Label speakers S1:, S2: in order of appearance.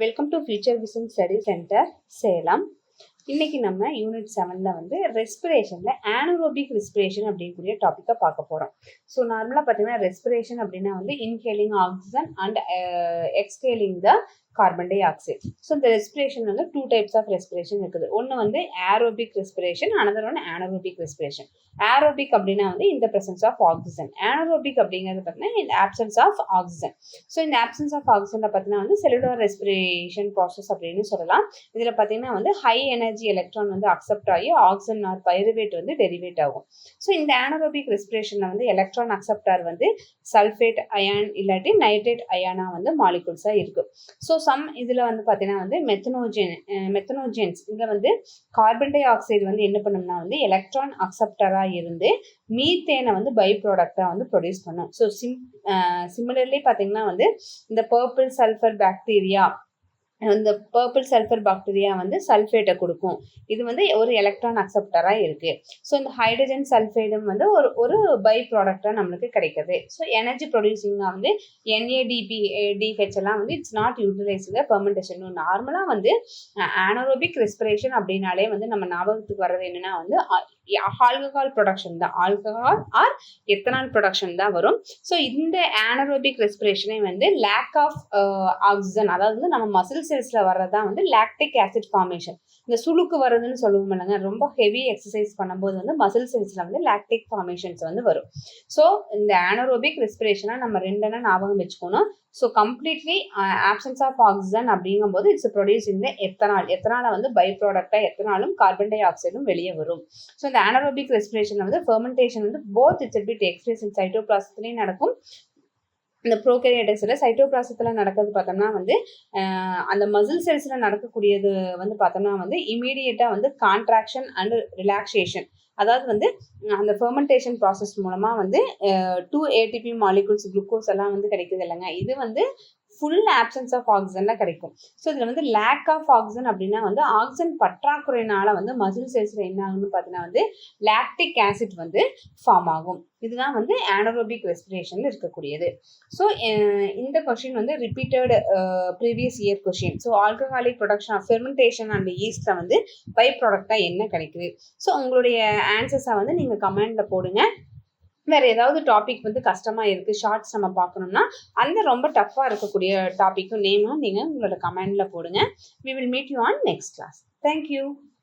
S1: Welcome to future vision study centre Salem. இன்னைக்கு நம்ம unit 7ல வந்து ரெஸ்பிரேஷன்ல ஆனரோபிக் ரெஸ்பிரேஷன் அப்படிங்கக்கூடிய டாபிக்கை பார்க்க போறோம். ஸோ நார்மலாக பார்த்தீங்கன்னா ரெஸ்பிரேஷன் அப்படின்னா வந்து inhaling oxygen and exhaling the carbon dioxide. So இந்த ரெஸ்பிரேஷன் வந்து 2 டைப்ஸ் ஆஃப் ரெஸ்பிரேஷன் இருக்குது. ஒன்று வந்து aerobic respiration, another one anaerobic respiration. Aerobic அப்படின்னா வந்து இந்த பிரசன்ஸ் ஆஃப் ஆக்சிஜன். ஆனரோபிக் அப்படிங்கிறது பார்த்தீங்கன்னா இந்த ஆப்சன்ஸ் ஆஃப் ஆக்சிஜன். ஸோ இந்த ஆப்சன்ஸ் ஆஃப் ஆக்சிஜனை பார்த்தீங்கன்னா வந்து செல்லுலார் ரெஸ்பிரேஷன் ப்ராசஸ் அப்படின்னு சொல்லலாம். இதில் பார்த்தீங்கன்னா வந்து ஹை எனர்ஜி எலக்ட்ரான் வந்து அக்செப்ட் ஆகி ஆக்சிஜன் ஆர் பைருவேட் வந்து டெரிவேட் ஆகும். ஸோ இந்த ஆனரோபிக் ரெஸ்பிரேஷனில் வந்து எலக்ட்ரான் அக்செப்டார் வந்து சல்ஃபேட் அயான் இல்லாட்டி நைட்ரேட் அயானா வந்து மாலிகுல்ஸாக இருக்கு. ஸோ சம் இதில் வந்து பார்த்தீங்கன்னா வந்து மெத்தனோஜென்ஸ் இதில் வந்து கார்பன் டை ஆக்சைடு வந்து என்ன பண்ணும்னா வந்து எலக்ட்ரான் அக்செப்டராக இருந்து மீத்தேனை வந்து பை ப்ராடக்டாக வந்து ப்ரொடியூஸ் பண்ணும். ஸோ சிமிலர்லி பார்த்தீங்கன்னா வந்து இந்த பர்பிள் சல்ஃபர் பாக்டீரியா வந்து சல்ஃபேட்டை கொடுக்கும். இது வந்து ஒரு எலக்ட்ரான் அக்செப்டராக இருக்கு. ஸோ இந்த ஹைட்ரஜன் சல்ஃபைடும் வந்து ஒரு பை ப்ராடக்டாக நம்மளுக்கு கிடைக்குது. ஸோ எனர்ஜி ப்ரொடியூசிங்காக வந்து NADPH எல்லாம் வந்து இட்ஸ் நாட் யூட்டிலைஸ்ட் ஃபெர்மெண்டேஷன். நார்மலாக வந்து ஆனரோபிக் ரெஸ்பிரேஷன் அப்படின்னாலே வந்து நம்ம ஞாபகத்துக்கு வர்றது என்னன்னா வந்து ஆல்கஹால் ப்ரொடக்ஷன் தான், ஆல்கஹால் ஆர் எத்தனால் ப்ரொடக்ஷன் தான் வரும். ஸோ இந்த ஆனரோபிக் ரெஸ்பிரேஷனை வந்து லேக் ஆஃப் ஆக்சிஜன், அதாவது வந்து நம்ம மசில் செல்ஸ்ல வர்றதுதான் வந்து லாக்டிக் ஆசிட் ஃபார்மேஷன். இந்த சுளுக்கு வருதுன்னு சொல்லுவோம் இல்லைங்க, ரொம்ப ஹெவி எக்ஸசைஸ் பண்ணும்போது வந்து மசில் செல்ஸ்ல வந்து லாக்டிக் ஃபார்மேஷன்ஸ் வந்து வரும். ஸோ இந்த ஆனரோபிக் ரெஸ்பிரேஷனை நம்ம ரெண்டுன்னா ஞாபகம் வச்சுக்கணும். So completely absence of oxygen அப்படிங்கும்போது இட்ஸ் ப்ரொடியூஸ் இந்த எத்தனாலை வந்து பை ப்ராடக்டா எத்தனாலும் கார்பன் டை ஆக்சைடும் வெளியே வரும். ஸோ இந்த ஆனரோபிக் ரெஸ்பிரேஷன்ல வந்து ஃபெர்மெண்டேஷன் வந்து both it's be takes place in சைட்டோபிளாசத்துலேயும் நடக்கும். இந்த ப்ரோகேரியாட்டிக்ஸில் சைட்டோபிளாசத்தில் நடக்கிறது பார்த்தோம்னா வந்து அந்த மசில் செல்ஸில் நடக்கக்கூடியது வந்து பார்த்தோம்னா வந்து இமீடியட்டாக வந்து கான்ட்ராக்ஷன் அண்ட் ரிலாக்ஸேஷன், அதாவது வந்து அந்த ஃபெர்மெண்டேஷன் ப்ராசஸ் மூலமாக வந்து 2 ATP மாலிகுல்ஸ் குளுக்கோஸ் எல்லாம் வந்து கிடைக்குது இல்லைங்க. இது வந்து ஃபுல் ஆப்சன்ஸ் ஆஃப் ஆக்சிஜன்ல கிடைக்கும். ஸோ இதில் வந்து லேக் ஆஃப் ஆக்சிஜன் அப்படின்னா வந்து ஆக்சிஜன் பற்றாக்குறையினால வந்து மசில் செல்ஸில் என்ன ஆகும்னு பார்த்தீங்கன்னா வந்து லாக்டிக் ஆசிட் வந்து ஃபார்ம் ஆகும். இதுதான் வந்து ஆனரோபிக் ரெஸ்பிரேஷன்ல இருக்கக்கூடியது. ஸோ இந்த கொஸ்டின் வந்து repeated previous year question. So alcoholic production of fermentation and ஈஸ்ட்ல வந்து பை ப்ராடக்டாக என்ன கிடைக்குது. ஸோ உங்களுடைய ஆன்சர்ஸை வந்து நீங்கள் கமெண்ட்ல போடுங்க. வேற ஏதாவது டாபிக் வந்து கஷ்டமா இருக்கு, ஷார்ட்ஸ் நம்ம பார்க்கணும்னா அந்த ரொம்ப டஃப்பா இருக்கக்கூடிய டாபிக்கும் நேமும் நீங்க உங்களோட கமெண்ட்ல போடுங்க. We will meet you on next class. Thank you.